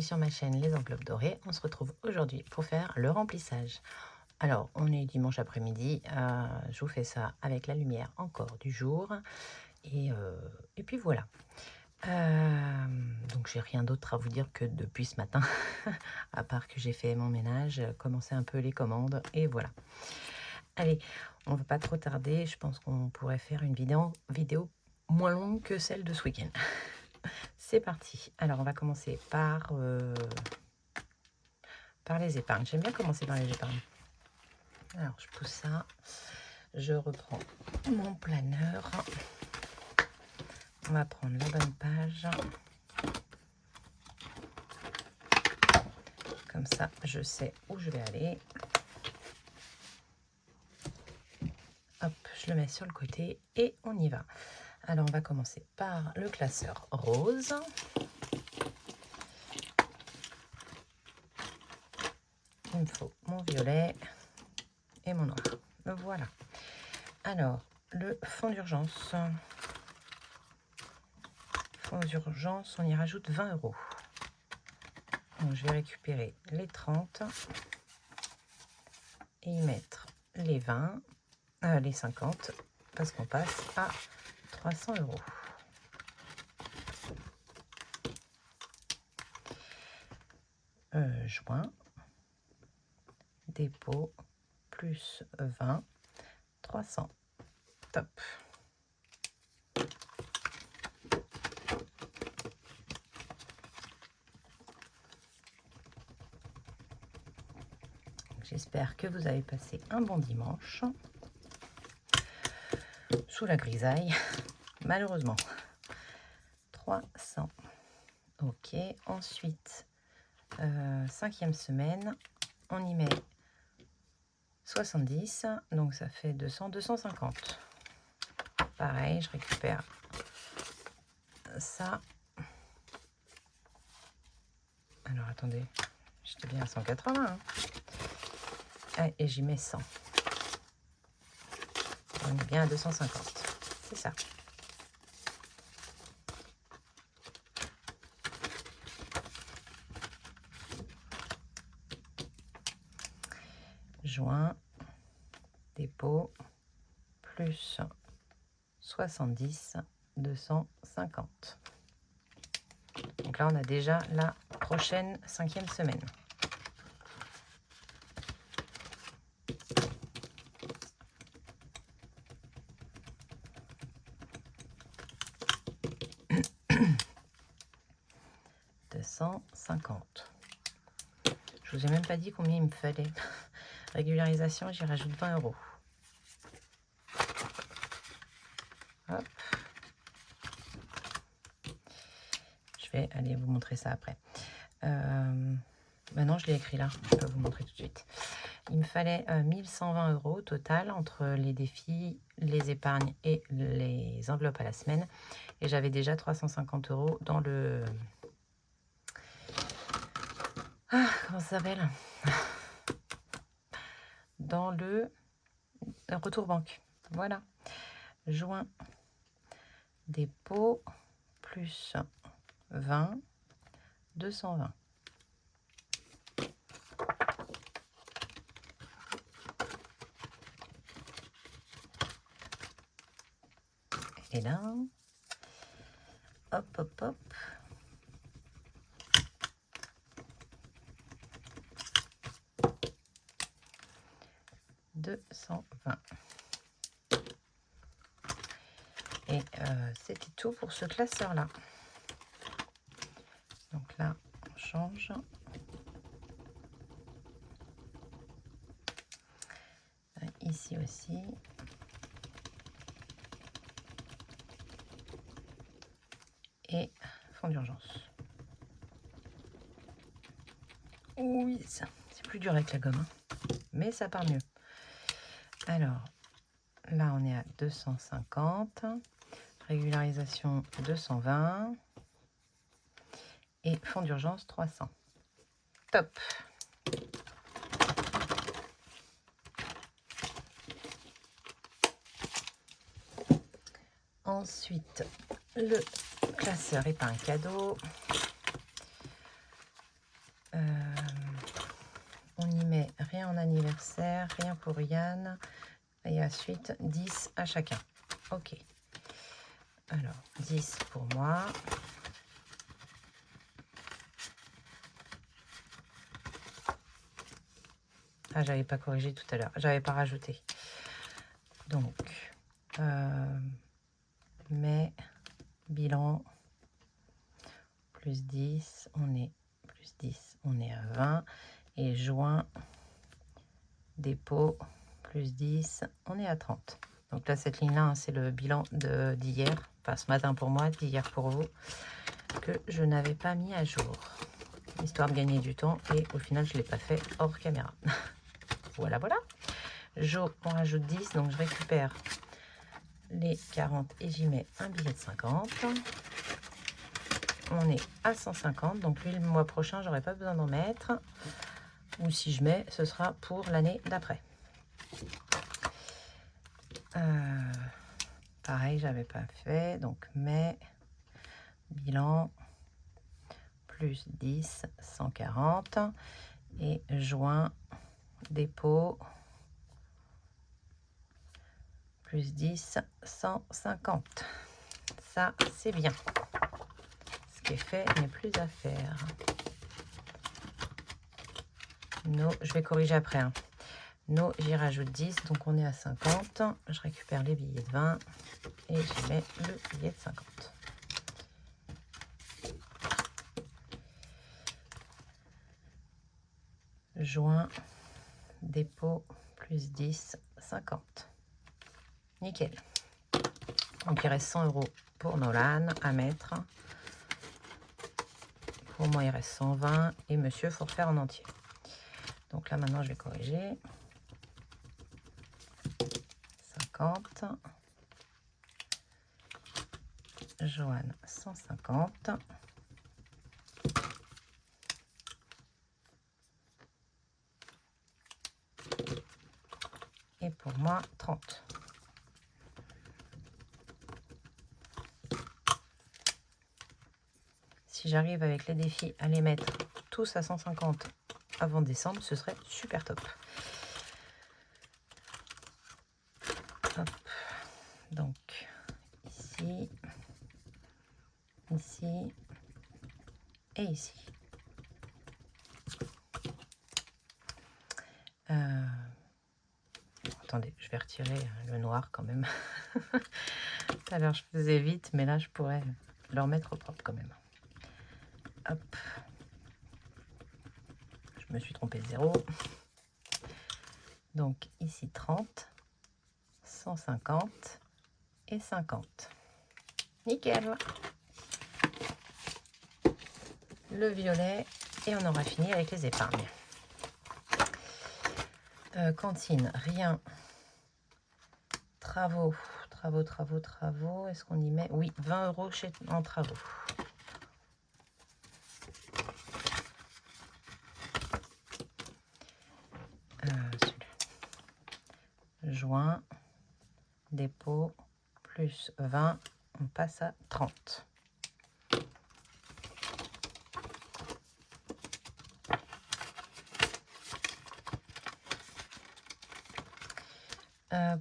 sur ma chaîne Les Enveloppes Dorées. On se retrouve aujourd'hui pour faire le remplissage. Alors, on est dimanche après-midi. Je vous fais ça avec la lumière encore du jour. Et puis voilà. Donc, j'ai rien d'autre à vous dire que depuis ce matin, à part que j'ai fait mon ménage, commencé un peu les commandes, et voilà. Allez, on ne va pas trop tarder. Je pense qu'on pourrait faire une vidéo moins longue que celle de ce week-end. C'est parti. Alors, on va commencer par les épargnes. J'aime bien commencer par les épargnes. Alors, je pousse ça. Je reprends mon planeur. On va prendre la bonne page. Comme ça, je sais où je vais aller. Hop, je le mets sur le côté et on y va. Alors, on va commencer par le classeur rose. Il me faut mon violet et mon noir. Voilà. Alors, le fond d'urgence. Fonds d'urgence, on y rajoute 20 €. Donc, je vais récupérer les 30 et y mettre les 20, les 50, parce qu'on passe à 300 €. Joint, dépôt, plus 20, 300. Top. J'espère que vous avez passé un bon dimanche. Sous la grisaille, malheureusement. 300. Ok, ensuite, 5e semaine, on y met 70, donc ça fait 200, 250. Pareil, je récupère ça. Alors, attendez, j'étais bien à 180. Hein. Ah, et j'y mets 100. On est bien à 250. C'est ça. Joint, dépôt, plus 70, 250. Donc là, on a déjà la prochaine 5e semaine. « 250. Je vous ai même pas dit combien il me fallait. Régularisation, j'y rajoute 20 €. Hop. Je vais aller vous montrer ça après. Maintenant, je l'ai écrit là. Je peux vous montrer tout de suite. Il me fallait 1120 € au total entre les défis, les épargnes et les enveloppes à la semaine. Et j'avais déjà 350 € dans le... Ah, comment ça s'appelle? Dans le retour banque. Voilà. Joint, dépôt, plus 20, 220. Et là, hop, hop, hop. Et c'était tout pour ce classeur-là. Donc là, on change. Ici aussi. Et fond d'urgence. Oui, ça, c'est plus dur avec la gomme, hein, mais ça part mieux. Alors, là, on est à 250. Régularisation 220. Et fond d'urgence 300. Top. Ensuite, le classeur épargne cadeau. mets rien en anniversaire, rien pour Yann. Et ensuite, 10 à chacun. Ok. Alors, 10 pour moi. Ah, j'avais pas corrigé tout à l'heure. J'avais pas rajouté. Donc, mai, bilan, plus 10, on est plus 10, on est à 20. Et juin, dépôt, plus 10, on est à 30. Donc là, cette ligne-là, hein, c'est le bilan d'hier, enfin ce matin pour moi, d'hier pour vous, que je n'avais pas mis à jour, histoire de gagner du temps, et au final, je ne l'ai pas fait hors caméra. Voilà, voilà. Jo, on rajoute 10, donc je récupère les 40 et j'y mets un billet de 50. On est à 150, donc lui, le mois prochain, j'aurai pas besoin d'en mettre. Ou si je mets, ce sera pour l'année d'après. Pareil, j'avais pas fait, donc mai, bilan, plus 10, 140. Et juin, dépôt, plus 10, 150. Ça, c'est bien. Ce qui est fait n'est plus à faire. No, je vais corriger après. Hein. No, j'y rajoute 10, donc on est à 50. Je récupère les billets de 20 et je mets le billet de 50. Juin, dépôt, plus 10, 50. Nickel. Donc il reste 100 € pour Nolan à mettre. Pour moi, il reste 120 et monsieur, il faut refaire en entier. Donc là, maintenant, je vais corriger. 50. Joanne, 150. Et pour moi, 30. Si j'arrive avec les défis à les mettre tous à 150 avant décembre, ce serait super top. Hop. Donc, ici, ici et ici. Attendez, je vais retirer le noir quand même. Tout à l'heure, je faisais vite, mais là, je pourrais le remettre au propre quand même. Hop. Je me suis trompée de 0. Donc, ici, 30, 150 et 50. Nickel. Le violet et on aura fini avec les épargnes. Cantine, rien. Travaux. Est-ce qu'on y met? Oui, 20 € en travaux. Juin, dépôt, plus 20, on passe à 30.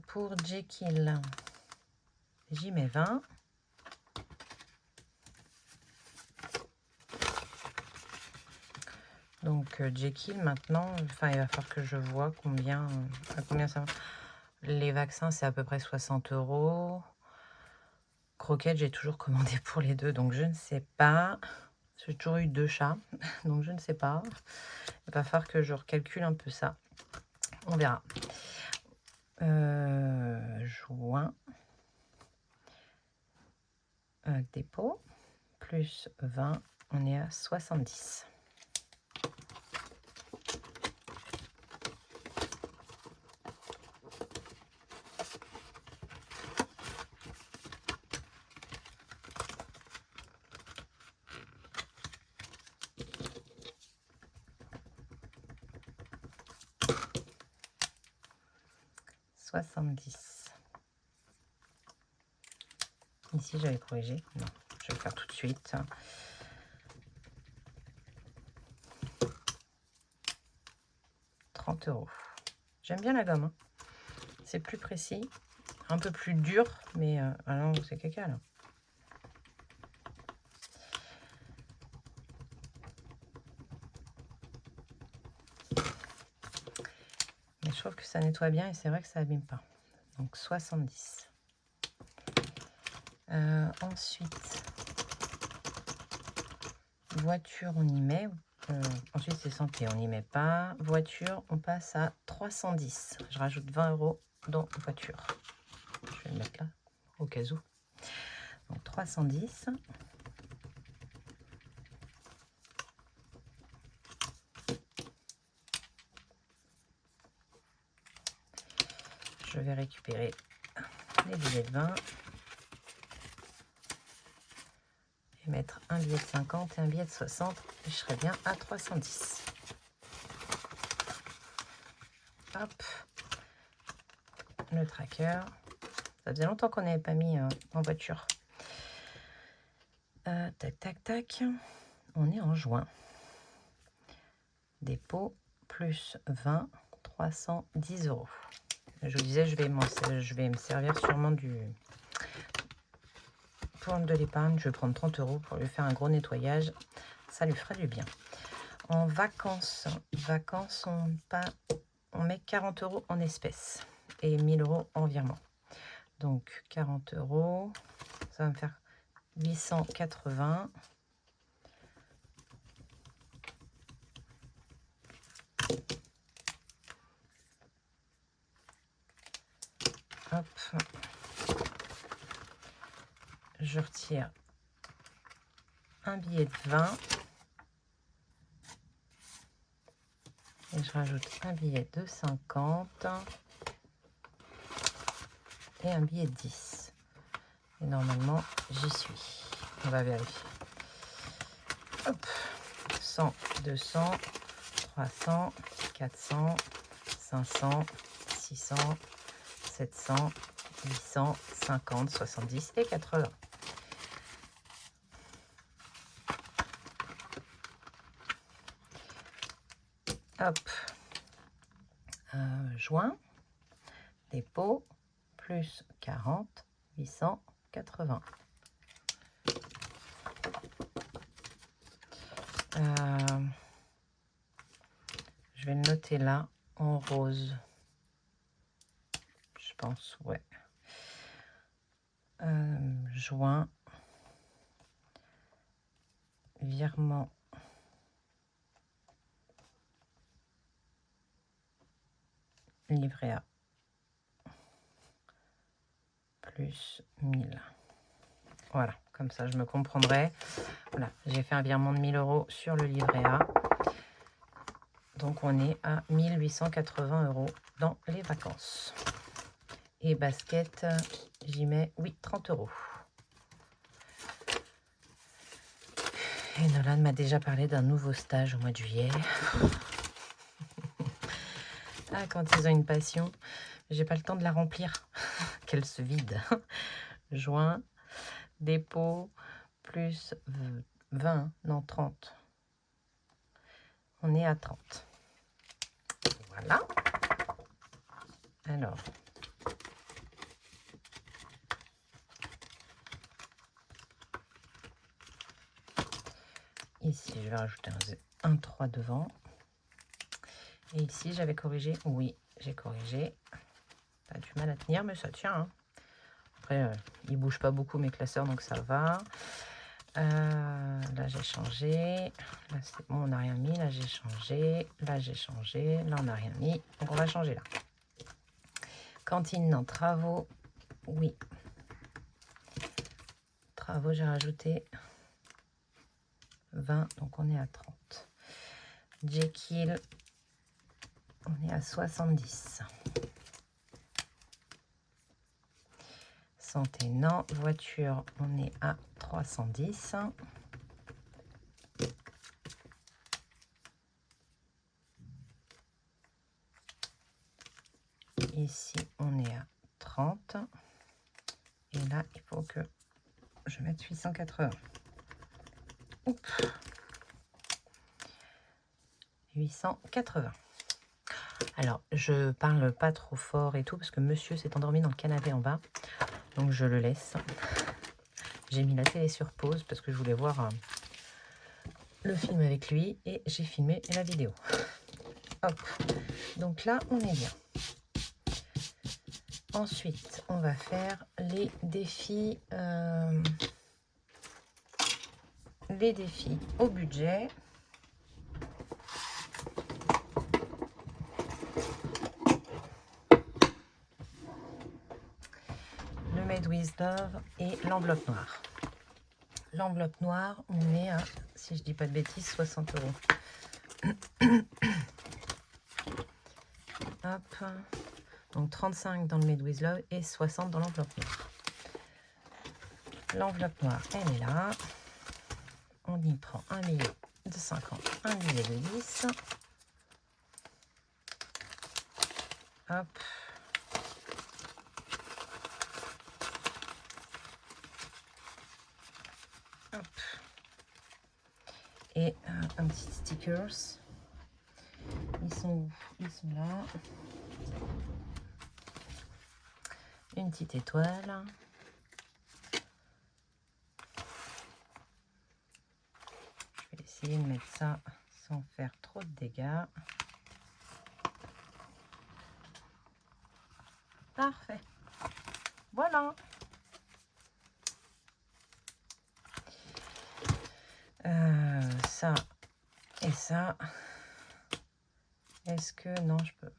Pour Jekyll, j'y mets 20. Donc Jekyll maintenant, enfin il va falloir que je vois combien, à combien ça va. Les vaccins c'est à peu près 60 €. Croquettes j'ai toujours commandé pour les deux, donc je ne sais pas. J'ai toujours eu 2 chats, donc je ne sais pas. Il va falloir que je recalcule un peu ça. On verra. Juin. Dépôt. Plus 20, on est à 70. Ici, j'avais corrigé. Non, je vais le faire tout de suite. 30 €. J'aime bien la gomme, hein. C'est plus précis, un peu plus dur, mais ah non, c'est caca là. Mais je trouve que ça nettoie bien et c'est vrai que ça abîme pas. Donc 70. Ensuite, voiture, on y met. Ensuite, c'est santé, on n'y met pas. Voiture, on passe à 310. Je rajoute 20 € dans voiture. Je vais le mettre là, au cas où. Donc 310. Je vais récupérer les billets de 20 et mettre un billet de 50 et un billet de 60 et je serai bien à 310. Hop, le tracker. Ça faisait longtemps qu'on n'avait pas mis en voiture. Tac, tac, tac. On est en juin. Dépôt plus 20, 310 €. Je vous disais, je vais me servir sûrement pour de l'épargne. Je vais prendre 30 € pour lui faire un gros nettoyage. Ça lui fera du bien. En vacances, on met 40 € en espèces et 1000 € en virement. Donc 40 €, ça va me faire 880. Hop. Je retire un billet de 20 et je rajoute un billet de 50 et un billet de 10. Et normalement, j'y suis. On va vérifier. Hop. 100, 200, 300, 400, 500, 600, 700, 800, 50, 70 et 80. Hop. Juin. Dépôt. Plus 40, 880. Je vais le noter là en rose. Je pense, ouais. Juin. Virement. Livret A. Plus 1000. Voilà, comme ça je me comprendrai. Voilà, j'ai fait un virement de 1000 € sur le livret A. Donc on est à 1880 € dans les vacances. Et basket, j'y mets, oui, 30 €. Et Nolan m'a déjà parlé d'un nouveau stage au mois de juillet. Ah, quand ils ont une passion, j'ai pas le temps de la remplir. Qu'elle se vide. Juin, dépôt, plus 20, non 30. On est à 30. Voilà. Alors. Ici, je vais rajouter un 3 devant. Et ici, j'avais corrigé. Oui, j'ai corrigé. Ça a du mal à tenir, mais ça tient. Hein. Après, il ne bouge pas beaucoup mes classeurs, donc ça va. Là, j'ai changé. Là, c'est bon, on n'a rien mis. Là, j'ai changé. Là, j'ai changé. Là, on n'a rien mis. Donc, on va changer là. Cantine, non. Travaux, oui. Travaux, j'ai rajouté 20. Donc, on est à 30. Jekyll, on est à 70. Santé, non. Voiture, on est à 310. Ici, on est à 30. Et là, il faut que je mette 880. Oups. 880. Alors, je parle pas trop fort et tout parce que monsieur s'est endormi dans le canapé en bas. Donc, je le laisse. J'ai mis la télé sur pause parce que je voulais voir le film avec lui et j'ai filmé la vidéo. Hop. Donc là, on est bien. Ensuite, on va faire les défis au budget. Le Made with Love et l'enveloppe noire. L'enveloppe noire, on est à, si je dis pas de bêtises, 60 €. Hop. Donc 35 dans le Made with Love et 60 dans l'enveloppe noire. L'enveloppe noire, elle est là. On y prend un billet de 50, un billet de 10. Hop. Hop. Et un petit stickers. Ils sont où? Ils sont là. Une petite étoile. Je vais essayer de mettre ça sans faire trop de dégâts. Parfait. Voilà. Ça et ça. Est-ce que... Non, je peux...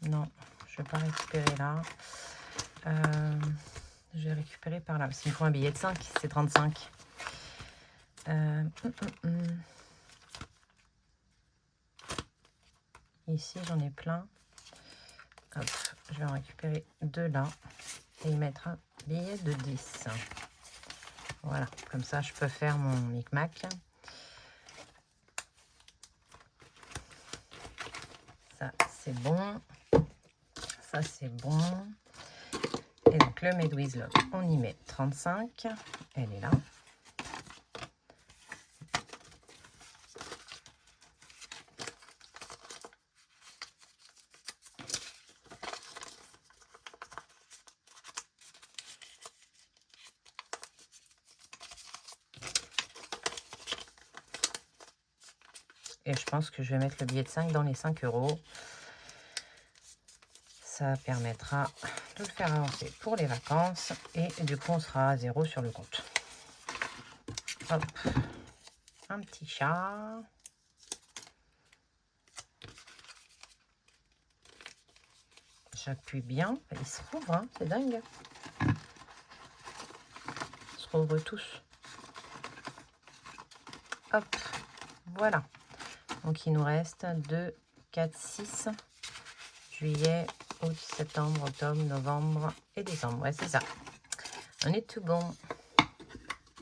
Non, je ne vais pas récupérer là. Je vais récupérer par là. Parce qu'il me faut un billet de 5, c'est 35. Ici, j'en ai plein. Hop, je vais en récupérer 2 là. Et y mettre un billet de 10. Voilà, comme ça, je peux faire mon micmac. Ça, c'est bon. Ça, c'est bon. Et donc, le Made with Love, on y met 35. Elle est là. Et je pense que je vais mettre le billet de 5 dans les 5 €. Ça permettra de le faire avancer pour les vacances. Et du coup, on sera à 0 sur le compte. Hop. Un petit chat. J'appuie bien. Ils se rouvrent, hein, c'est dingue. Ils se rouvrent tous. Hop. Voilà. Donc, il nous reste 2, 4, 6. Juillet, août, septembre, octobre, novembre et décembre. Ouais, c'est ça. On est tout bon.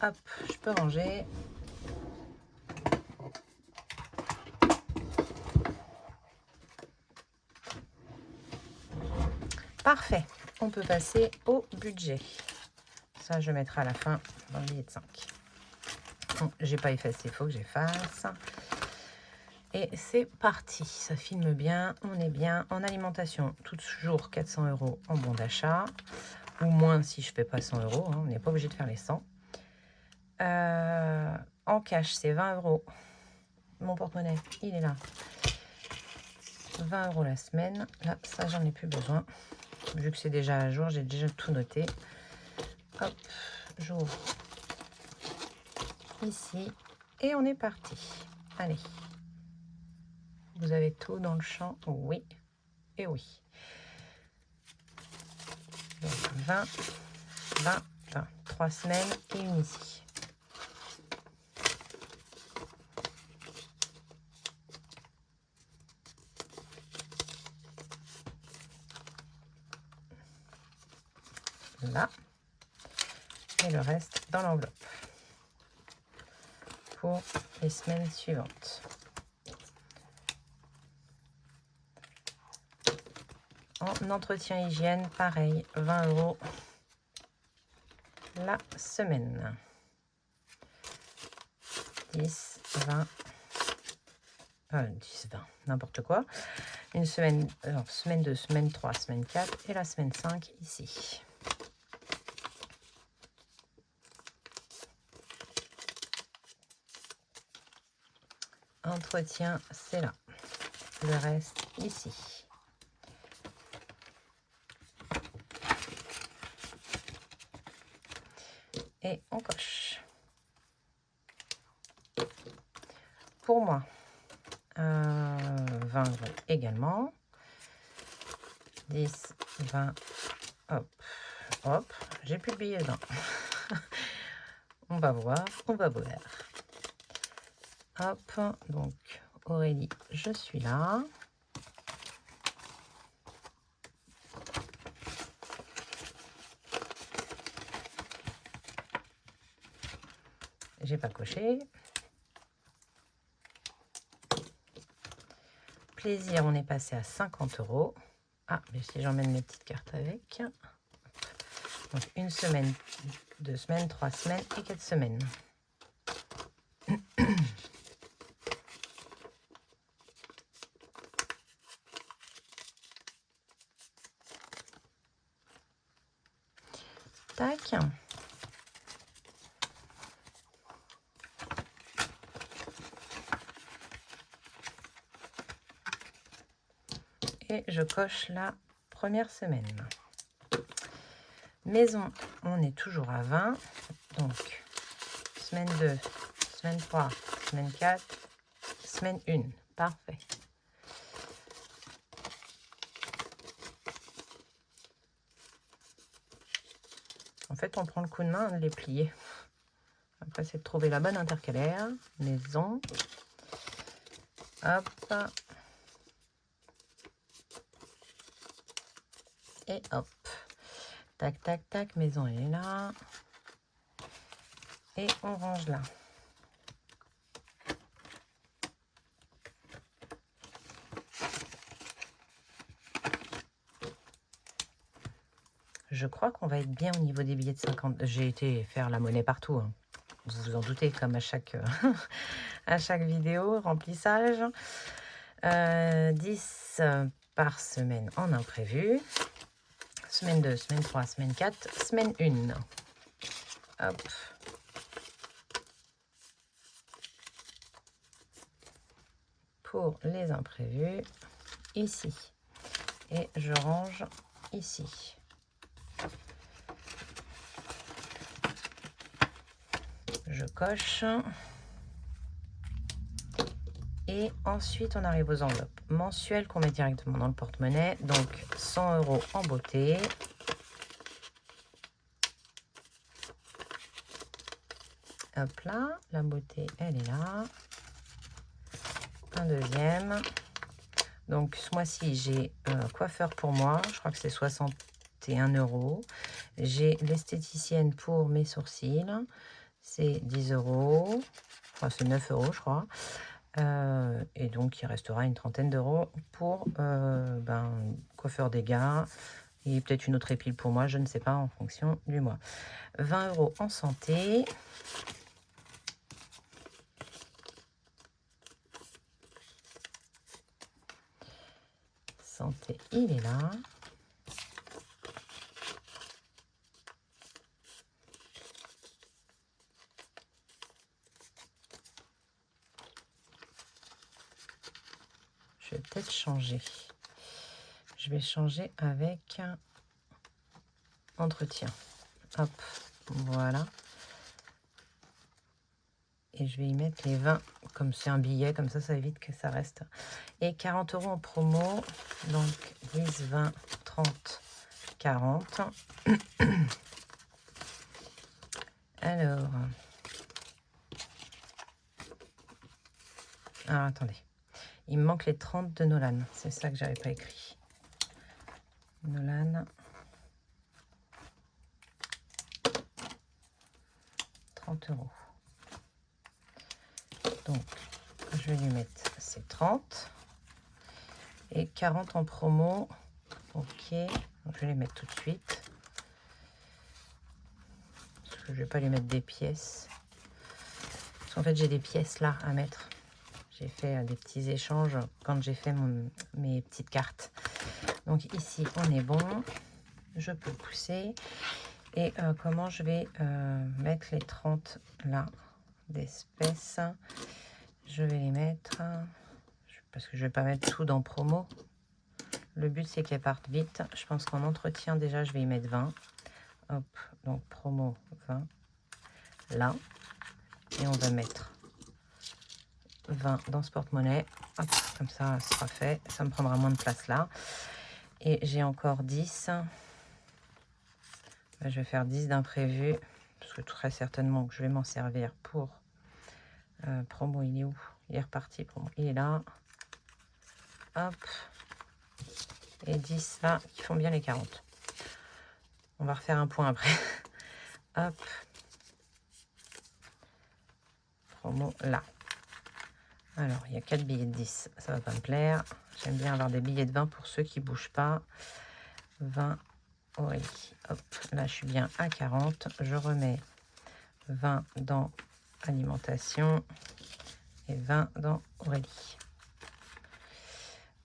Hop, je peux ranger. Parfait. On peut passer au budget. Ça, je mettrai à la fin dans le billet de 5. Bon, j'ai pas effacé, il faut que j'efface. Et c'est parti. Ça filme bien. On est bien. En alimentation, toujours 400 € en bon d'achat. Ou moins si je fais pas 100 €. Hein, on n'est pas obligé de faire les 100. En cash, c'est 20 €. Mon porte-monnaie, il est là. 20 € la semaine. Là, ça, j'en ai plus besoin. Vu que c'est déjà à jour, j'ai déjà tout noté. Hop, j'ouvre ici. Et on est parti. Allez. Vous avez tout dans le champ? Oui. Et oui. Donc 20, 20, 20. 3 semaines et une ici. Là. Et le reste dans l'enveloppe. Pour les semaines suivantes. En entretien hygiène, pareil, 20 € la semaine. 10, 20, 10, 20, n'importe quoi. Une semaine, alors semaine 2, semaine 3, semaine 4 et la semaine 5 ici. Entretien, c'est là. Le reste ici. Et on coche. Pour moi, 20 euros également. 10, 20, hop, hop, j'ai plus de billets dedans. On va voir, on va voir. Hop, donc Aurélie, je suis là. J'ai pas coché. Plaisir, on est passé à 50 euros. Ah, mais si j'emmène mes petites cartes avec. Donc une semaine, 2 semaines, 3 semaines et 4 semaines. Tac. Et je coche la première semaine. Maison, on est toujours à 20. Donc, semaine 2, semaine 3, semaine 4, semaine 1. Parfait. En fait, on prend le coup de main de les plier. Après, c'est de trouver la bonne intercalaire. Maison. Hop. Et hop. Tac, tac, tac. Maison, elle est là. Et on range là. Je crois qu'on va être bien au niveau des billets de 50. J'ai été faire la monnaie partout. Hein. Vous vous en doutez, comme à chaque, à chaque vidéo, remplissage. 10 par semaine en imprévu. Semaine 2, semaine 3, semaine 4, semaine 1. Hop. Pour les imprévus, ici. Et je range ici. Je coche. Et ensuite, on arrive aux enveloppes mensuelles qu'on met directement dans le porte-monnaie. Donc, 100 euros en beauté. Hop là, la beauté, elle est là. Un deuxième. Donc, ce mois-ci, j'ai coiffeur pour moi. Je crois que c'est 61 euros. J'ai l'esthéticienne pour mes sourcils. C'est 10 euros. Enfin, c'est 9 euros, je crois. Et donc, il restera une trentaine d'euros pour coiffeur des gars et peut-être une autre épile pour moi, je ne sais pas, en fonction du mois. 20 euros en santé. Santé, il est là. Je vais peut-être changer. Je vais changer avec entretien. Hop, voilà. Et je vais y mettre les 20, comme c'est un billet, comme ça évite que ça reste. Et 40 euros en promo. Donc 10, 20, 30, 40. Alors. Ah, attendez. Il me manque les 30 de Nolan. C'est ça que j'avais pas écrit. Nolan. 30 euros. Donc, je vais lui mettre ces 30. Et 40 en promo. Ok. Donc, je vais les mettre tout de suite. Parce que je vais pas lui mettre des pièces. Parce qu'en fait, j'ai des pièces là à mettre. J'ai fait des petits échanges quand j'ai fait mes petites cartes. Donc ici, on est bon. Je peux pousser. Et comment je vais mettre les 30 là d'espèces? Je vais les mettre, parce que je ne vais pas mettre tout dans promo. Le but, c'est qu'elles partent vite. Je pense qu'en entretien, déjà, je vais y mettre 20. Hop, donc promo 20 là. Et on va mettre 20 dans ce porte-monnaie. Hop, comme ça, ce sera fait. Ça me prendra moins de place là. Et j'ai encore 10. Je vais faire 10 d'imprévu. Parce que très certainement que je vais m'en servir pour promo. Il est où? Il est reparti. Promo. Il est là. Hop. Et 10 là, qui font bien les 40. On va refaire un point après. Hop. Promo là. Alors, il y a 4 billets de 10. Ça va pas me plaire. J'aime bien avoir des billets de 20 pour ceux qui ne bougent pas. 20 Aurélie. Hop, là, je suis bien à 40. Je remets 20 dans alimentation et 20 dans Aurélie.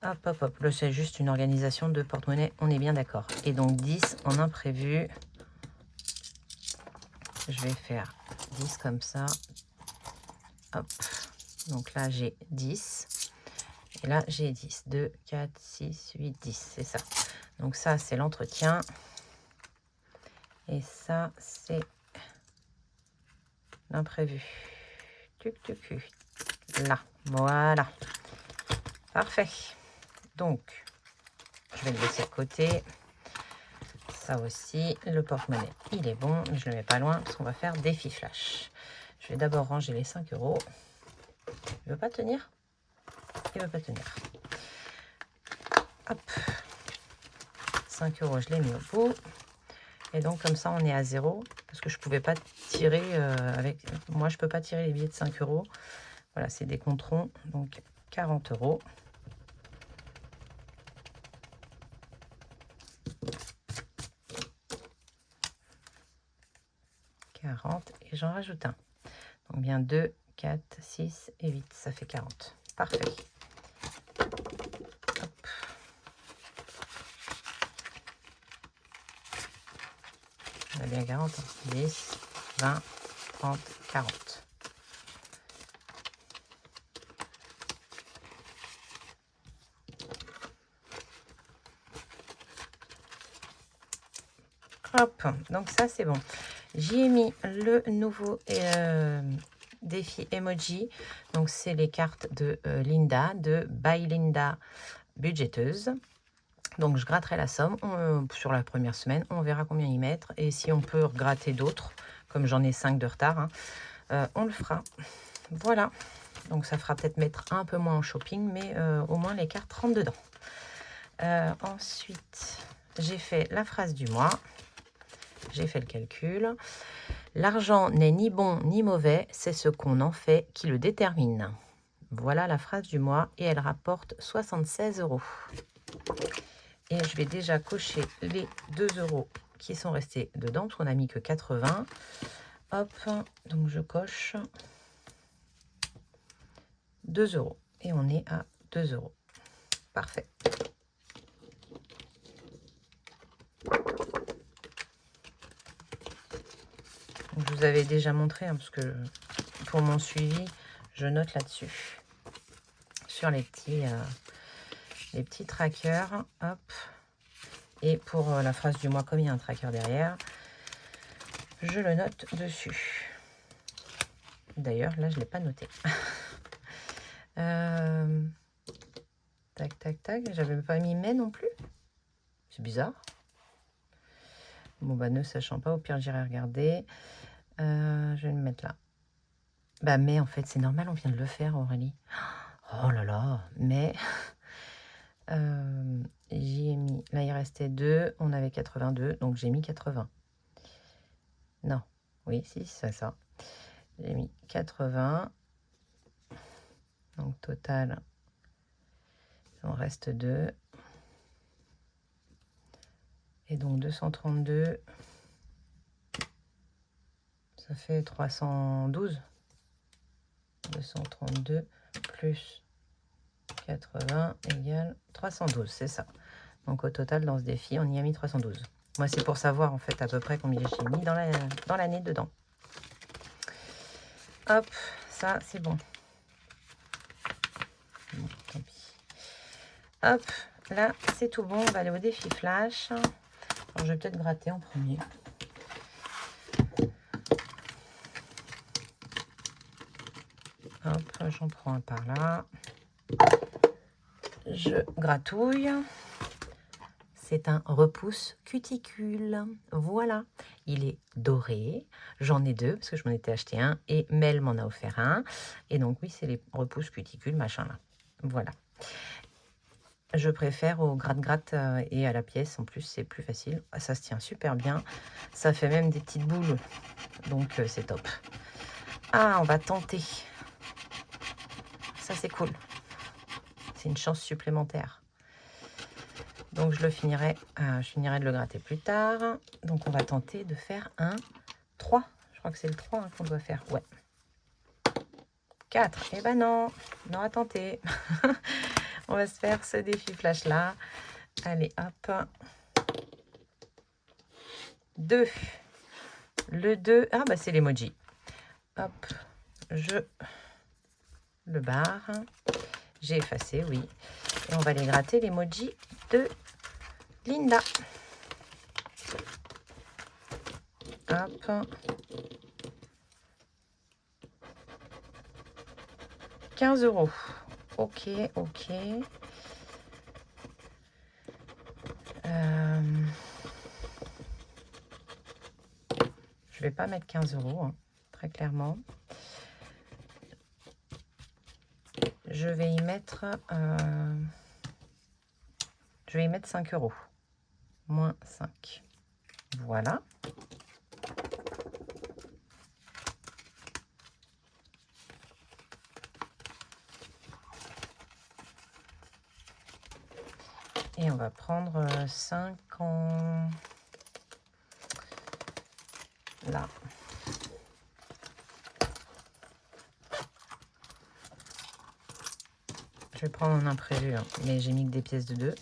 Hop, hop, hop. Là, c'est juste une organisation de porte-monnaie. On est bien d'accord. Et donc, 10 en imprévu. Je vais faire 10 comme ça. Hop. Donc là, j'ai 10. Et là, j'ai 10. 2, 4, 6, 8, 10. C'est ça. Donc ça, c'est l'entretien. Et ça, c'est l'imprévu. Tuc, tuc, tuc. Là. Voilà. Parfait. Donc, je vais le laisser de côté. Ça aussi, le porte-monnaie, il est bon. Mais je ne le mets pas loin parce qu'on va faire défi flash. Je vais d'abord ranger les 5 euros. Il ne veut pas tenir? Il ne veut pas tenir. Hop. 5 euros, je l'ai mis au bout. Et donc, comme ça, on est à 0. Parce que je ne pouvais pas tirer avec... Moi, je ne peux pas tirer les billets de 5 euros. Voilà, c'est des controns. Donc, 40 euros. Et j'en rajoute un. Donc, bien 2, 4, 6 et 8. Ça fait 40. Parfait. Hop. On a bien 40. 10, 20, 30, 40. Hop, donc ça c'est bon. J'y ai mis le nouveau défi emoji. Donc c'est les cartes de Linda, de By Linda budgéteuse. Donc je gratterai la somme sur la première semaine. On verra combien y mettre. Et si on peut gratter d'autres, comme j'en ai 5 de retard, hein, on le fera. Voilà. Donc ça fera peut-être mettre un peu moins en shopping, mais au moins les cartes rentrent dedans. Ensuite, j'ai fait la phrase du mois. J'ai fait le calcul. L'argent n'est ni bon ni mauvais, c'est ce qu'on en fait qui le détermine. Voilà la phrase du mois et elle rapporte 76 euros. Et je vais déjà cocher les 2 euros qui sont restés dedans, parce qu'on n'a mis que 80. Hop, donc je coche 2 euros. Et on est à 2 euros. Parfait. Donc, je vous avais déjà montré, hein, parce que pour mon suivi, je note là-dessus. Sur les petits trackers. Hop. Et pour la phrase du mois, comme il y a un tracker derrière, je le note dessus. D'ailleurs, là, je ne l'ai pas noté. Tac, tac, tac. J'avais pas mis mai non plus. C'est bizarre. Bon, bah, ne sachant pas, au pire, j'irai regarder. Je vais le mettre là. Bah, mai, en fait, c'est normal, on vient de le faire, Aurélie. Oh là là, mais... j'y ai mis... Là, il restait 2. On avait 82, donc j'ai mis 80. Non. Oui, si, c'est ça. J'ai mis 80. Donc, total, il en reste 2. Et donc, 232, ça fait 312. 232 plus 80 égale 312, c'est ça. Donc au total, dans ce défi, on y a mis 312. Moi, c'est pour savoir en fait à peu près combien j'ai mis dans l'année dedans. Hop, ça c'est bon. Bon, tant pis. Hop, là c'est tout bon. On va aller au défi flash. Alors, je vais peut-être gratter en premier. Hop, j'en prends un par là. Je gratouille. C'est un repousse cuticule. Voilà, il est doré. J'en ai deux parce que je m'en étais acheté un et Mel m'en a offert un. Et donc oui, c'est les repousses cuticules, machin là. Voilà. Je préfère au gratte-gratte et à la pièce. En plus, c'est plus facile. Ça se tient super bien. Ça fait même des petites boules. Donc c'est top. Ah, on va tenter. Ça, c'est cool. C'est une chance supplémentaire. Donc je finirai de le gratter plus tard. Donc on va tenter de faire un 3. Je crois que c'est le 3 hein, qu'on doit faire. Ouais. 4. Eh ben non, on aura tenté. On va se faire ce défi flash là. Allez, hop. 2. Le 2. Ah bah c'est l'emoji. Hop. Je le barre. J'ai effacé, oui. Et on va aller gratter l'emoji de Linda. Hop. 15 €. Ok, ok. Je vais pas mettre 15 €, hein, très clairement. Je vais y mettre 5 €. Moins 5. Voilà. Et on va prendre 5 en... là. Je vais prendre un imprévu, hein, mais j'ai mis que des pièces de 2.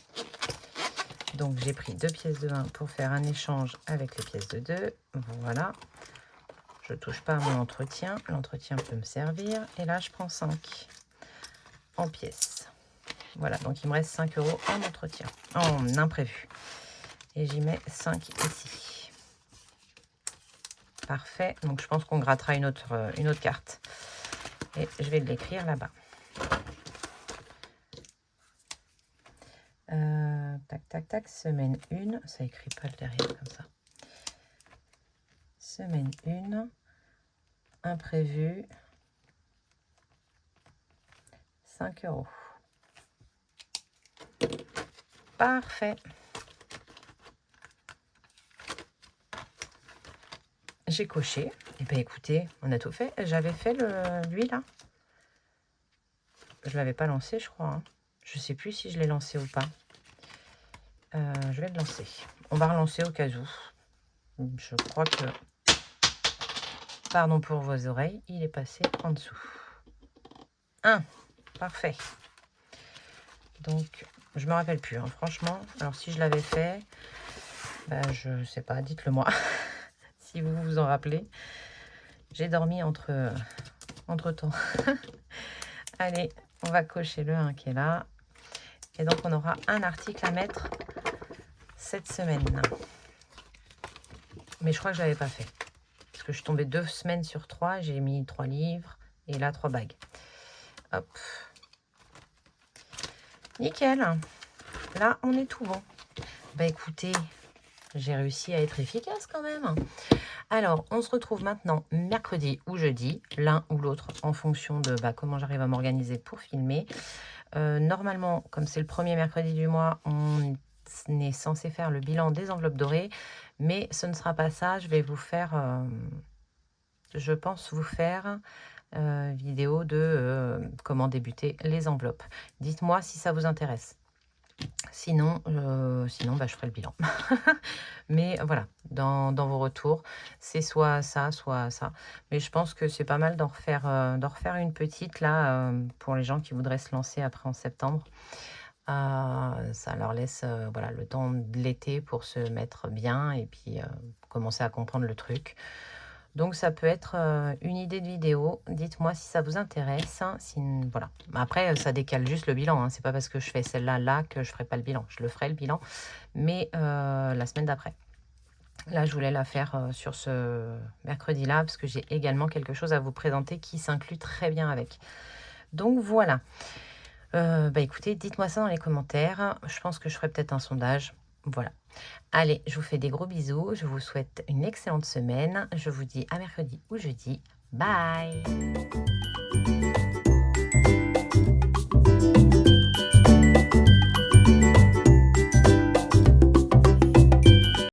Donc j'ai pris 2 pièces de 1 pour faire un échange avec les pièces de 2. Voilà. Je touche pas à mon entretien. L'entretien peut me servir. Et là, je prends 5 en pièces. Voilà, donc il me reste 5 € en entretien, en imprévu. Et j'y mets 5 ici. Parfait. Donc je pense qu'on grattera une autre carte. Et je vais l'écrire là-bas. Tac, tac, tac. Semaine 1. Ça écrit pas le derrière comme ça. Semaine 1. Imprévu. 5 €. Parfait. J'ai coché. Et bien écoutez, on a tout fait. J'avais fait lui là. Je l'avais pas lancé, je crois. Hein. Je sais plus si je l'ai lancé ou pas. Je vais le lancer. On va relancer au cas où. Je crois que... Pardon pour vos oreilles, il est passé en dessous. 1. Parfait. Donc, je me rappelle plus, hein, franchement. Alors, si je l'avais fait, ben, je sais pas, dites-le moi. Si vous vous en rappelez. J'ai dormi entre-temps. Allez, on va cocher le 1 qui est là. Et donc, on aura un article à mettre cette semaine. Mais je crois que je l'avais pas fait. Parce que je suis tombée 2 semaines sur 3. J'ai mis 3 livres et là 3 bagues. Hop. Nickel. Là, on est tout bon. Bah écoutez, j'ai réussi à être efficace quand même. Alors, on se retrouve maintenant mercredi ou jeudi, l'un ou l'autre, en fonction de comment j'arrive à m'organiser pour filmer. Normalement, comme c'est le premier mercredi du mois, on est censé faire le bilan des enveloppes dorées, mais ce ne sera pas ça. Je vais vous faire, je pense vous faire vidéo de comment débuter les enveloppes. Dites-moi si ça vous intéresse. Sinon, bah, je ferai le bilan. Mais voilà, dans vos retours, c'est soit ça, soit ça. Mais je pense que c'est pas mal d'en refaire une petite là, pour les gens qui voudraient se lancer après en septembre. Ça leur laisse, voilà, le temps de l'été pour se mettre bien et puis, commencer à comprendre le truc. Donc ça peut être, une idée de vidéo. Dites-moi si ça vous intéresse, hein, si voilà. Après, ça décale juste le bilan, hein. C'est pas parce que je fais celle-là, là, que je ferai pas le bilan. Je le ferai le bilan, mais la semaine d'après. Là, je voulais la faire, sur ce mercredi-là, parce que j'ai également quelque chose à vous présenter qui s'inclut très bien avec. Donc voilà. Bah, écoutez, dites-moi ça dans les commentaires. Je pense que je ferai peut-être un sondage. Voilà. Allez, je vous fais des gros bisous. Je vous souhaite une excellente semaine. Je vous dis à mercredi ou jeudi. Bye!